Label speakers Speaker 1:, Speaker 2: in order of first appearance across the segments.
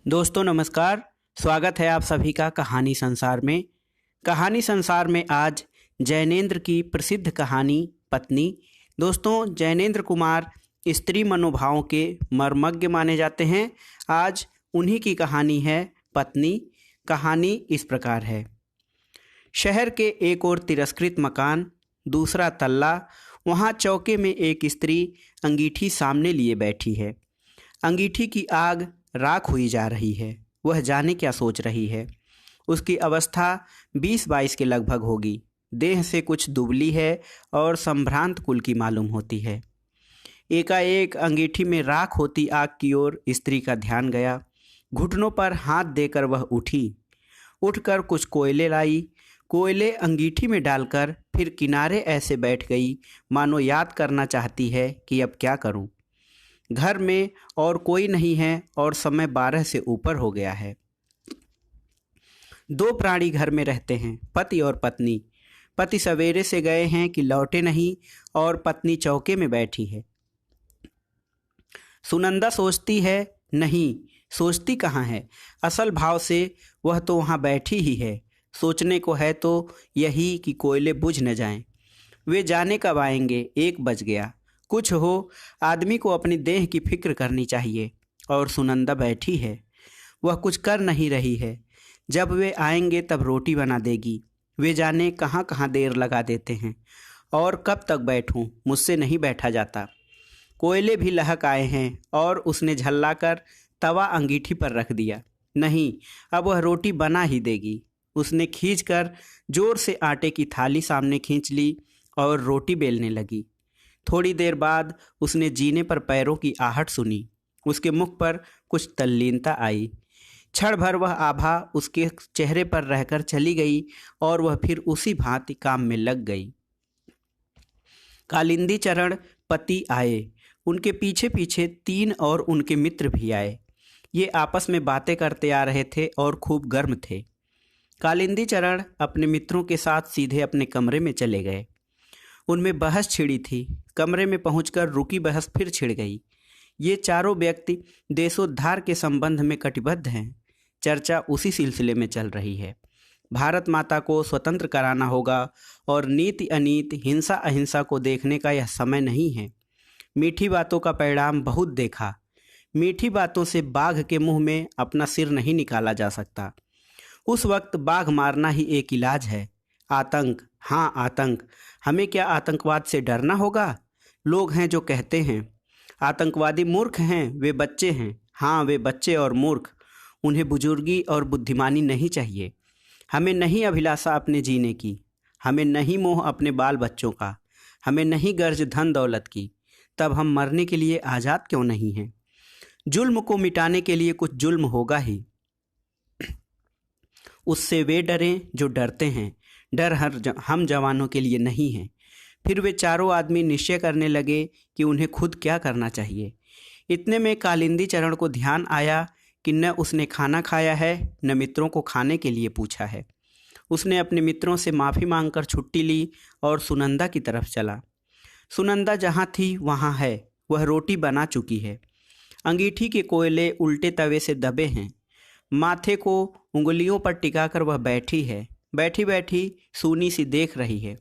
Speaker 1: दोस्तों नमस्कार। स्वागत है आप सभी का कहानी संसार में। कहानी संसार में आज जैनेंद्र की प्रसिद्ध कहानी पत्नी। दोस्तों, जैनेंद्र कुमार स्त्री मनोभावों के मर्मज्ञ माने जाते हैं। आज उन्हीं की कहानी है पत्नी। कहानी इस प्रकार है। शहर के एक और तिरस्कृत मकान, दूसरा तल्ला, वहाँ चौके में एक स्त्री अंगीठी सामने लिए बैठी है। अंगीठी की आग राख हुई जा रही है। वह जाने क्या सोच रही है। उसकी अवस्था 20-22 के लगभग होगी। देह से कुछ दुबली है और संभ्रांत कुल की मालूम होती है। एकाएक अंगीठी में राख होती आग की ओर स्त्री का ध्यान गया। घुटनों पर हाथ देकर वह उठी। उठकर कुछ कोयले लाई। कोयले अंगीठी में डालकर फिर किनारे ऐसे बैठ गई मानो याद करना चाहती है कि अब क्या करूं। घर में और कोई नहीं है और समय 12 से ऊपर हो गया है। 2 प्राणी घर में रहते हैं, पति और पत्नी। पति सवेरे से गए हैं कि लौटे नहीं और पत्नी चौके में बैठी है। सुनंदा सोचती है, नहीं सोचती कहाँ है, असल भाव से वह तो वहाँ बैठी ही है। सोचने को है तो यही कि कोयले बुझ न जाएं। वे जाने कब आएंगे, 1 बज गया। कुछ हो, आदमी को अपनी देह की फिक्र करनी चाहिए। और सुनंदा बैठी है, वह कुछ कर नहीं रही है। जब वे आएंगे तब रोटी बना देगी। वे जाने कहाँ कहाँ देर लगा देते हैं। और कब तक बैठूं, मुझसे नहीं बैठा जाता। कोयले भी लहक आए हैं और उसने झल्लाकर तवा अंगीठी पर रख दिया। नहीं, अब वह रोटी बना ही देगी। उसने खींचकर जोर से आटे की थाली सामने खींच ली और रोटी बेलने लगी। थोड़ी देर बाद उसने जीने पर पैरों की आहट सुनी। उसके मुख पर कुछ तल्लीनता आई। क्षण भर वह आभा उसके चेहरे पर रहकर चली गई और वह फिर उसी भांति काम में लग गई। कालिंदी चरण पति आए। उनके पीछे पीछे 3 और उनके मित्र भी आए। ये आपस में बातें करते आ रहे थे और खूब गर्म थे। कालिंदी चरण अपने मित्रों के साथ सीधे अपने कमरे में चले गए। उनमें बहस छिड़ी थी। कमरे में पहुंचकर रुकी बहस फिर छिड़ गई। ये चारों व्यक्ति देशोद्धार के संबंध में कटिबद्ध हैं। चर्चा उसी सिलसिले में चल रही है। भारत माता को स्वतंत्र कराना होगा और नीति अनीति, हिंसा अहिंसा को देखने का यह समय नहीं है। मीठी बातों का परिणाम बहुत देखा। मीठी बातों से बाघ के मुंह में अपना सिर नहीं निकाला जा सकता। उस वक्त बाघ मारना ही एक इलाज है। आतंक, हाँ आतंक। हमें क्या आतंकवाद से डरना होगा? लोग हैं जो कहते हैं आतंकवादी मूर्ख हैं, वे बच्चे हैं। हाँ, वे बच्चे और मूर्ख। उन्हें बुजुर्गी और बुद्धिमानी नहीं चाहिए। हमें नहीं अभिलाषा अपने जीने की। हमें नहीं मोह अपने बाल बच्चों का। हमें नहीं गर्ज धन दौलत की। तब हम मरने के लिए आज़ाद क्यों नहीं हैं? जुल्म को मिटाने के लिए कुछ जुल्म होगा ही। उससे वे डरें जो डरते हैं। डर हम जवानों के लिए नहीं है। फिर वे चारों आदमी निश्चय करने लगे कि उन्हें खुद क्या करना चाहिए। इतने में कालिंदी चरण को ध्यान आया कि न उसने खाना खाया है न मित्रों को खाने के लिए पूछा है। उसने अपने मित्रों से माफ़ी मांगकर छुट्टी ली और सुनंदा की तरफ चला। सुनंदा जहाँ थी वहाँ है। वह रोटी बना चुकी है। अंगीठी के कोयले उल्टे तवे से दबे हैं। माथे को उंगलियों पर टिकाकर वह बैठी है। बैठी बैठी सूनी सी देख रही है।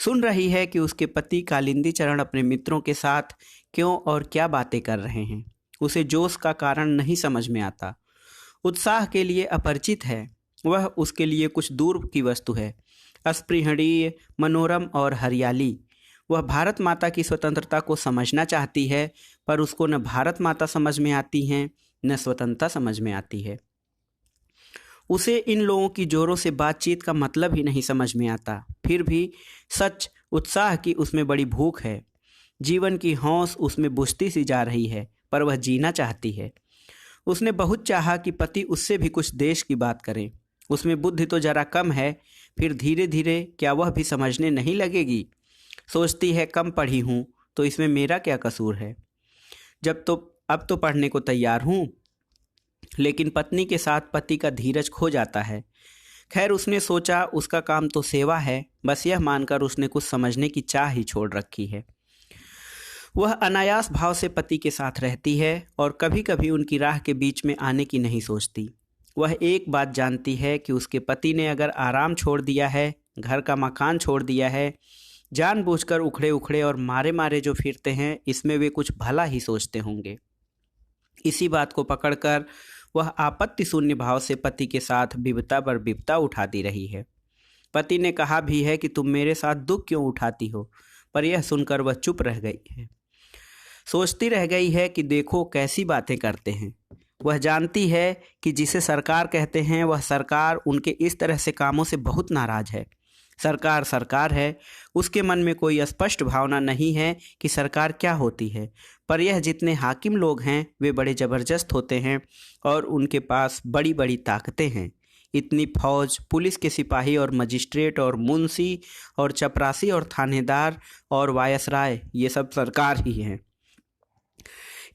Speaker 1: सुन रही है कि उसके पति कालिंदी चरण अपने मित्रों के साथ क्यों और क्या बातें कर रहे हैं। उसे जोश का कारण नहीं समझ में आता। उत्साह के लिए अपरिचित है। वह उसके लिए कुछ दूर की वस्तु है, अस्पृहणीय, मनोरम और हरियाली। वह भारत माता की स्वतंत्रता को समझना चाहती है, पर उसको न भारत माता समझ में आती हैं न स्वतंत्रता समझ में आती है। उसे इन लोगों की जोरों से बातचीत का मतलब ही नहीं समझ में आता। फिर भी सच उत्साह की उसमें बड़ी भूख है। जीवन की हौस उसमें बुझती सी जा रही है, पर वह जीना चाहती है। उसने बहुत चाहा कि पति उससे भी कुछ देश की बात करें। उसमें बुद्धि तो जरा कम है, फिर धीरे धीरे क्या वह भी समझने नहीं लगेगी? सोचती है, कम पढ़ी हूँ तो इसमें मेरा क्या कसूर है? अब तो पढ़ने को तैयार हूँ। लेकिन पत्नी के साथ पति का धीरज खो जाता है। खैर, उसने सोचा उसका काम तो सेवा है, बस यह मानकर उसने कुछ समझने की चाह ही छोड़ रखी है। वह अनायास भाव से पति के साथ रहती है और कभी कभी उनकी राह के बीच में आने की नहीं सोचती। वह एक बात जानती है कि उसके पति ने अगर आराम छोड़ दिया है, घर का मकान छोड़ दिया है, जानबूझकर उखड़े उखड़े और मारे मारे जो फिरते हैं, इसमें वे कुछ भला ही सोचते होंगे। इसी बात को पकड़कर वह आपत्ति शून्य भाव से पति के साथ विपदा पर विपदा उठाती रही है। पति ने कहा भी है कि तुम मेरे साथ दुख क्यों उठाती हो, पर यह सुनकर वह चुप रह गई है। सोचती रह गई है कि देखो कैसी बातें करते हैं। वह जानती है कि जिसे सरकार कहते हैं वह सरकार उनके इस तरह से कामों से बहुत नाराज है। सरकार सरकार है, उसके मन में कोई स्पष्ट भावना नहीं है कि सरकार क्या होती है, पर यह जितने हाकिम लोग हैं वे बड़े ज़बरदस्त होते हैं और उनके पास बड़ी बड़ी ताकतें हैं। इतनी फौज, पुलिस के सिपाही और मजिस्ट्रेट और मुंशी और चपरासी और थानेदार और वायसराय, ये सब सरकार ही हैं।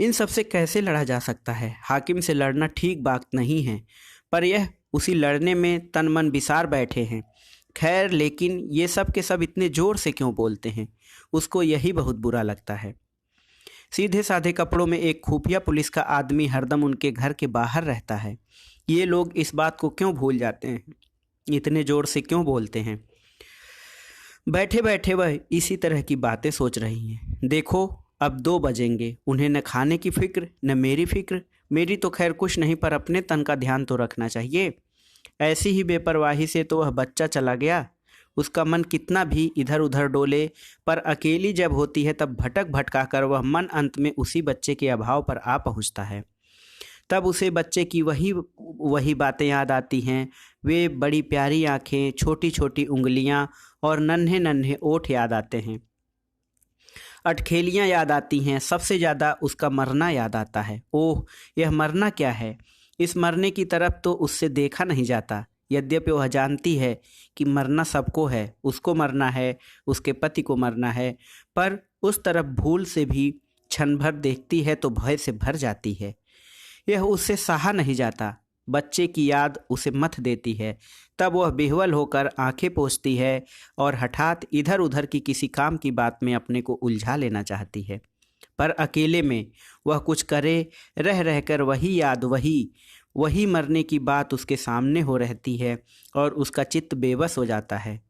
Speaker 1: इन सब से कैसे लड़ा जा सकता है? हाकिम से लड़ना ठीक बात नहीं है, पर यह उसी लड़ने में तन मन बिसार बैठे हैं। खैर, लेकिन ये सब के सब इतने ज़ोर से क्यों बोलते हैं? उसको यही बहुत बुरा लगता है। सीधे साधे कपड़ों में एक खुफिया पुलिस का आदमी हरदम उनके घर के बाहर रहता है। ये लोग इस बात को क्यों भूल जाते हैं? इतने ज़ोर से क्यों बोलते हैं? बैठे बैठे वह इसी तरह की बातें सोच रही हैं। देखो, अब 2 बजेंगे, उन्हें न खाने की फिक्र न मेरी फिक्र। मेरी तो खैर कुछ नहीं, पर अपने तन का ध्यान तो रखना चाहिए। ऐसी ही बेपरवाही से तो वह बच्चा चला गया। उसका मन कितना भी इधर उधर डोले, पर अकेली जब होती है तब भटक भटका कर वह मन अंत में उसी बच्चे के अभाव पर आ पहुंचता है। तब उसे बच्चे की वही बातें याद आती हैं। वे बड़ी प्यारी आँखें, छोटी छोटी उंगलियां और नन्हे नन्हे ओठ याद आते हैं। अटखेलियाँ याद आती हैं। सबसे ज़्यादा उसका मरना याद आता है। ओह, यह मरना क्या है? इस मरने की तरफ तो उससे देखा नहीं जाता। यद्यपि वह जानती है कि मरना सबको है, उसको मरना है, उसके पति को मरना है, पर उस तरफ भूल से भी क्षण भर देखती है तो भय से भर जाती है। यह उससे सहा नहीं जाता। बच्चे की याद उसे मथ देती है। तब वह बेहवल होकर आंखें पोंछती है और हठात इधर उधर की किसी काम की बात में अपने को उलझा लेना चाहती है। पर अकेले में वह कुछ करे, रह रहकर वही याद, वही मरने की बात उसके सामने हो रहती है और उसका चित्त बेबस हो जाता है।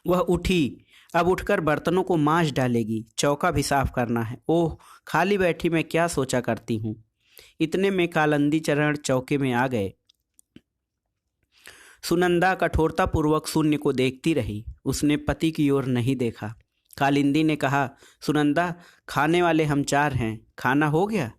Speaker 1: वह उठी। अब उठकर बर्तनों को मांज डालेगी, चौका भी साफ करना है। ओह, खाली बैठी मैं क्या सोचा करती हूँ। इतने में कालिंदी चरण चौके में आ गए। सुनंदा कठोरतापूर्वक शून्य को देखती रही। उसने पति की ओर नहीं देखा। कालिंदी ने कहा, सुनंदा, खाने वाले हम 4 हैं, खाना हो गया?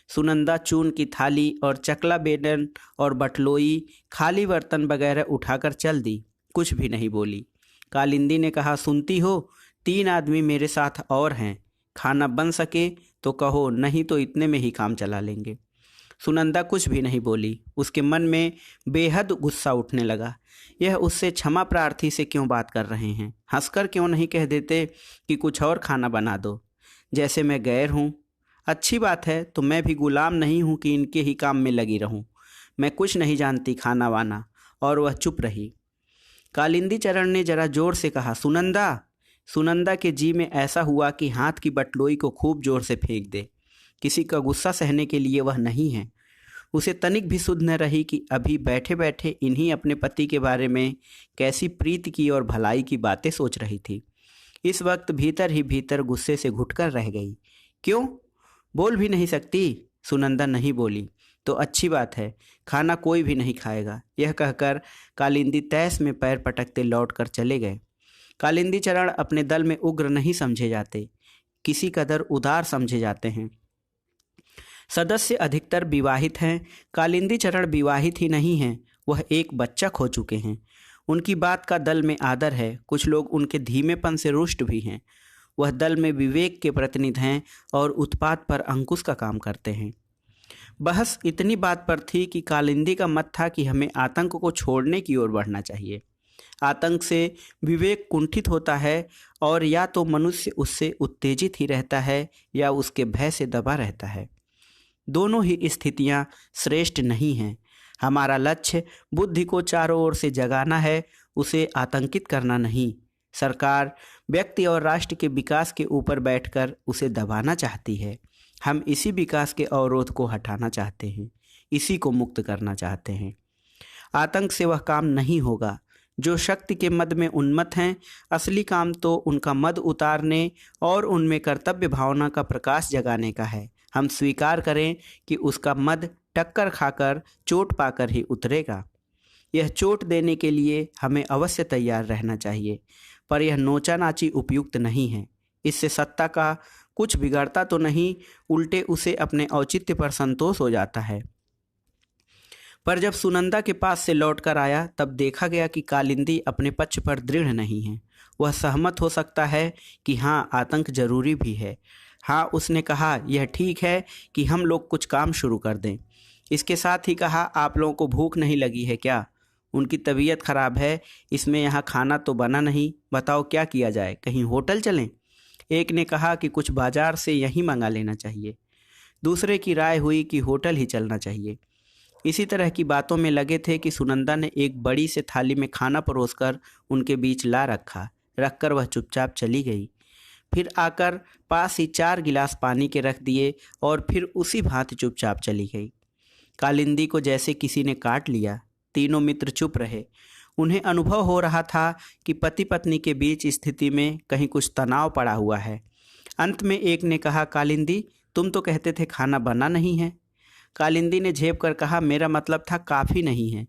Speaker 1: सुनंदा चून की थाली और चकला बेलन और बटलोई, खाली बर्तन वगैरह उठाकर चल दी। कुछ भी नहीं बोली। कालिंदी ने कहा, सुनती हो, 3 आदमी मेरे साथ और हैं। खाना बन सके तो कहो, नहीं तो इतने में ही काम चला लेंगे। सुनंदा कुछ भी नहीं बोली। उसके मन में बेहद गुस्सा उठने लगा। यह उससे क्षमा प्रार्थी से क्यों बात कर रहे हैं? हंसकर क्यों नहीं कह देते कि कुछ और खाना बना दो, जैसे मैं गैर हूँ? अच्छी बात है, तो मैं भी गुलाम नहीं हूँ कि इनके ही काम में लगी रहूँ। मैं कुछ नहीं जानती खाना वाना। और वह चुप रही। कालिंदी चरण ने जरा जोर से कहा, सुनंदा। सुनंदा के जी में ऐसा हुआ कि हाथ की बटलोई को खूब जोर से फेंक दे। किसी का गुस्सा सहने के लिए वह नहीं है। उसे तनिक भी सुध न रही कि अभी बैठे बैठे इन्हीं अपने पति के बारे में कैसी प्रीति की और भलाई की बातें सोच रही थी। इस वक्त भीतर ही भीतर गुस्से से घुटकर रह गई। क्यों? बोल भी नहीं सकती? सुनंदा नहीं बोली। तो अच्छी बात है, खाना कोई भी नहीं खाएगा। यह कहकर कालिंदी तैस में पैर पटकते लौटकर चले गए। कालिंदी चरण अपने दल में उग्र नहीं समझे जाते, किसी कदर उदार समझे जाते हैं। सदस्य अधिकतर विवाहित हैं। कालिंदी चरण विवाहित ही नहीं हैं, वह एक बच्चा खो चुके हैं। उनकी बात का दल में आदर है। कुछ लोग उनके धीमेपन से रुष्ट भी हैं। वह दल में विवेक के प्रतिनिधि हैं और उत्पात पर अंकुश का काम करते हैं। बहस इतनी बात पर थी कि कालिंदी का मत था कि हमें आतंक को छोड़ने की ओर बढ़ना चाहिए। आतंक से विवेक कुंठित होता है और या तो मनुष्य उससे उत्तेजित ही रहता है या उसके भय से दबा रहता है। दोनों ही स्थितियां श्रेष्ठ नहीं हैं। हमारा लक्ष्य बुद्धि को चारों ओर से जगाना है, उसे आतंकित करना नहीं। सरकार व्यक्ति और राष्ट्र के विकास के ऊपर बैठकर उसे दबाना चाहती है। हम इसी विकास के अवरोध को हटाना चाहते हैं, इसी को मुक्त करना चाहते हैं। आतंक से वह काम नहीं होगा। जो शक्ति के मद में उन्मत्त हैं, असली काम तो उनका मद उतारने और उनमें कर्तव्य भावना का प्रकाश जगाने का है। हम स्वीकार करें कि उसका मद टक्कर खाकर, चोट पाकर ही उतरेगा। यह चोट देने के लिए हमें अवश्य तैयार रहना चाहिए, पर यह नोचा नाची उपयुक्त नहीं है। इससे सत्ता का कुछ बिगड़ता तो नहीं, उल्टे उसे अपने औचित्य पर संतोष हो जाता है। पर जब सुनंदा के पास से लौटकर आया तब देखा गया कि कालिंदी अपने पक्ष पर दृढ़ नहीं है। वह सहमत हो सकता है कि हाँ, आतंक जरूरी भी है। हाँ, उसने कहा, यह ठीक है कि हम लोग कुछ काम शुरू कर दें। इसके साथ ही कहा, आप लोगों को भूख नहीं लगी है क्या? उनकी तबीयत खराब है, इसमें यहाँ खाना तो बना नहीं, बताओ क्या किया जाए, कहीं होटल चलें? एक ने कहा कि कुछ बाजार से यहीं मंगा लेना चाहिए। दूसरे की राय हुई कि होटल ही चलना चाहिए। इसी तरह की बातों में लगे थे कि सुनंदा ने एक बड़ी से थाली में खाना परोसकर उनके बीच ला रखकर वह चुपचाप चली गई। फिर आकर पास ही 4 गिलास पानी के रख दिए और फिर उसी भांति चुपचाप चली गई। कालिंदी को जैसे किसी ने काट लिया। तीनों मित्र चुप रहे। उन्हें अनुभव हो रहा था कि पति पत्नी के बीच स्थिति में कहीं कुछ तनाव पड़ा हुआ है। अंत में एक ने कहा, कालिंदी, तुम तो कहते थे खाना बना नहीं है। कालिंदी ने झेप कर कहा, मेरा मतलब था काफ़ी नहीं है।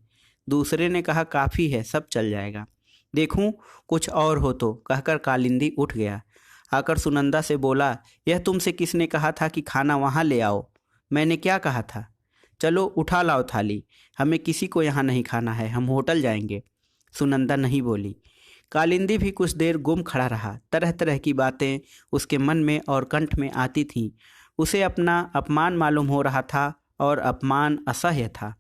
Speaker 1: दूसरे ने कहा, काफ़ी है, सब चल जाएगा, देखूं कुछ और हो तो, कहकर कालिंदी उठ गया। आकर सुनंदा से बोला, यह तुमसे किसने कहा था कि खाना वहाँ ले आओ? मैंने क्या कहा था? चलो उठा लाओ थाली, हमें किसी को यहाँ नहीं खाना है, हम होटल जाएंगे। सुनंदा नहीं बोली। कालिंदी भी कुछ देर गुम खड़ा रहा। तरह तरह की बातें उसके मन में और कंठ में आती थीं। उसे अपना अपमान मालूम हो रहा था और अपमान असह्य था।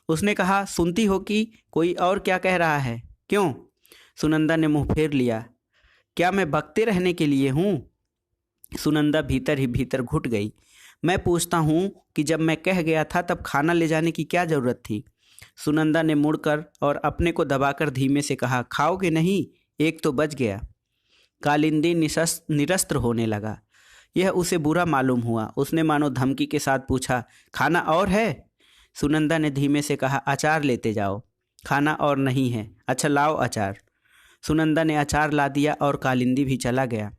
Speaker 1: उसने कहा, सुनती हो कि कोई और क्या कह रहा है? क्यों? सुनंदा ने मुंह फेर लिया। क्या मैं बकते रहने के लिए हूँ? सुनंदा भीतर ही भीतर घुट गई। मैं पूछता हूँ कि जब मैं कह गया था तब खाना ले जाने की क्या ज़रूरत थी? सुनंदा ने मुड़कर और अपने को दबाकर धीमे से कहा, खाओगे नहीं? एक तो बच गया। कालिंदी निरस्त्र होने लगा। यह उसे बुरा मालूम हुआ। उसने मानो धमकी के साथ पूछा, खाना और है? सुनंदा ने धीमे से कहा, अचार लेते जाओ। खाना और नहीं है। अच्छा लाओ अचार। सुनंदा ने अचार ला दिया और कालिंदी भी चला गया।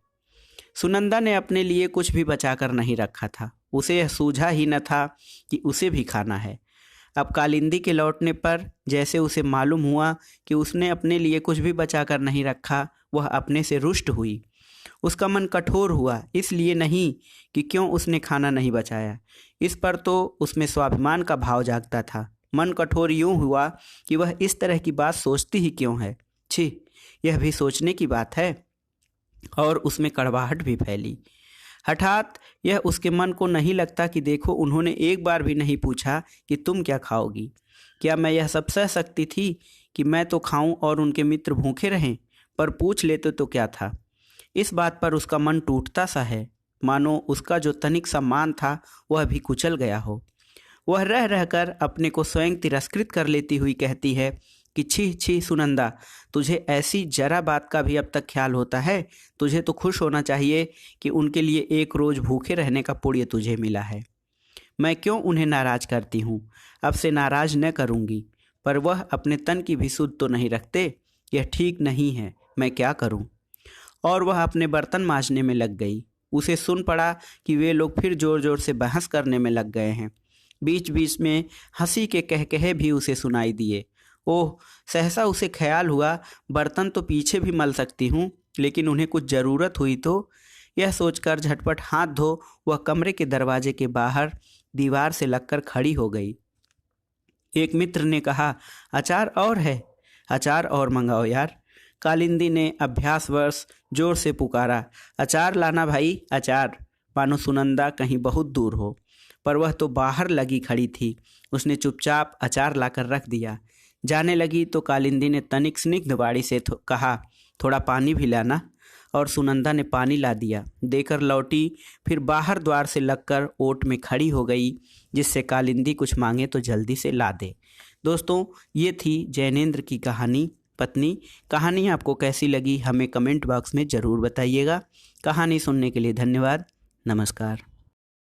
Speaker 1: सुनंदा ने अपने लिए कुछ भी बचाकर नहीं रखा था। उसे यह सूझा ही न था कि उसे भी खाना है। अब कालिंदी के लौटने पर जैसे उसे मालूम हुआ कि उसने अपने लिए कुछ भी बचाकर नहीं रखा, वह अपने से रुष्ट हुई। उसका मन कठोर हुआ, इसलिए नहीं कि क्यों उसने खाना नहीं बचाया, इस पर तो उसमें स्वाभिमान का भाव जागता था। मन कठोर यूं हुआ कि वह इस तरह की बात सोचती ही क्यों है। छी, यह भी सोचने की बात है। और उसमें कड़वाहट भी फैली। हठात यह उसके मन को नहीं लगता कि देखो, उन्होंने एक बार भी नहीं पूछा कि तुम क्या खाओगी। क्या मैं यह सब सह सकती थी कि मैं तो खाऊं और उनके मित्र भूखे रहें? पर पूछ लेते तो क्या था। इस बात पर उसका मन टूटता सा है, मानो उसका जो तनिक सम्मान था वह भी कुचल गया हो। वह रह रहकर अपने को स्वयं तिरस्कृत कर लेती हुई कहती है कि छी छी सुनंदा, तुझे ऐसी जरा बात का भी अब तक ख्याल होता है? तुझे तो खुश होना चाहिए कि उनके लिए एक रोज़ भूखे रहने का पुण्य तुझे मिला है। मैं क्यों उन्हें नाराज़ करती हूँ? अब से नाराज़ न करूँगी। पर वह अपने तन की भी सुध तो नहीं रखते। यह ठीक नहीं है, मैं क्या करूँ? और वह अपने बर्तन मांजने में लग गई। उसे सुन पड़ा कि वे लोग फिर ज़ोर ज़ोर से बहस करने में लग गए हैं। बीच बीच में हंसी के कहकहे भी उसे सुनाई दिए। ओह, सहसा उसे ख्याल हुआ, बर्तन तो पीछे भी मल सकती हूँ, लेकिन उन्हें कुछ ज़रूरत हुई तो। यह सोचकर झटपट हाथ धो वह कमरे के दरवाजे के बाहर दीवार से लगकर खड़ी हो गई। एक मित्र ने कहा, अचार और है? अचार और मंगाओ यार। कालिंदी ने अभ्यासवश जोर से पुकारा, अचार लाना भाई, अचार। मानो सुनंदा कहीं बहुत दूर हो, पर वह तो बाहर लगी खड़ी थी। उसने चुपचाप अचार लाकर रख दिया। जाने लगी तो कालिंदी ने तनिक स्निग्ध वाणी से कहा, थोड़ा पानी भी लाना। और सुनंदा ने पानी ला दिया। देकर लौटी, फिर बाहर द्वार से लगकर ओट में खड़ी हो गई, जिससे कालिंदी कुछ मांगे तो जल्दी से ला दे। दोस्तों, ये थी जैनेंद्र की कहानी पत्नी। कहानी आपको कैसी लगी हमें कमेंट बॉक्स में ज़रूर बताइएगा। कहानी सुनने के लिए धन्यवाद। नमस्कार।